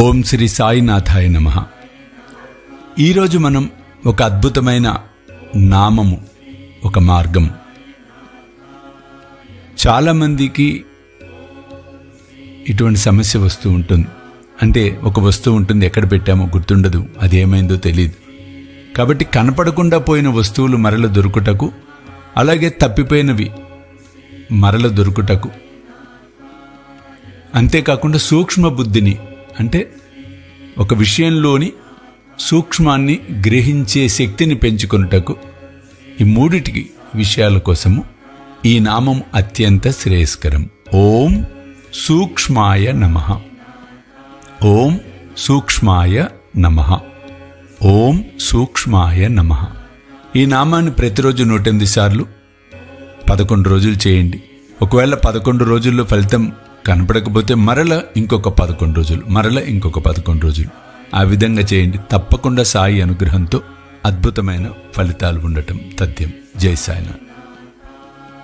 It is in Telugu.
ఓం శ్రీ సాయినాథాయ నమః. ఈరోజు మనం ఒక అద్భుతమైన నామము, ఒక మార్గం. చాలామందికి ఇటువంటి సమస్య వస్తూ ఉంటుంది. అంటే ఒక వస్తువు ఉంటుంది, ఎక్కడ పెట్టామో గుర్తుండదు, అది ఏమైందో తెలియదు. కాబట్టి కనపడకుండా పోయిన వస్తువులు మరల దొరుకుటకు, అలాగే తప్పిపోయినవి మరల దొరుకుటకు, అంతేకాకుండా సూక్ష్మ బుద్ధిని, అంటే ఒక విషయంలోని సూక్ష్మాన్ని గ్రహించే శక్తిని పెంచుకొనుటకు, ఈ మూడిటికి విషయాల కోసము ఈ నామం అత్యంత శ్రేయస్కరం. ఓం సూక్ష్మాయ నమః. ఓం సూక్ష్మాయ నమః. ఓం సూక్ష్మాయ నమః. ఈ నామాన్ని ప్రతిరోజు 108 సార్లు 11 రోజులు చేయండి. ఒకవేళ 11 రోజుల్లో ఫలితం కనపడకపోతే మరల ఇంకొక 11 రోజులు, మరల ఇంకొక 11 రోజులు, ఆ విధంగా చేయండి. తప్పకుండా సాయి అనుగ్రహంతో అద్భుతమైన ఫలితాలు ఉండటం తథ్యం. జై సాయినాథ్.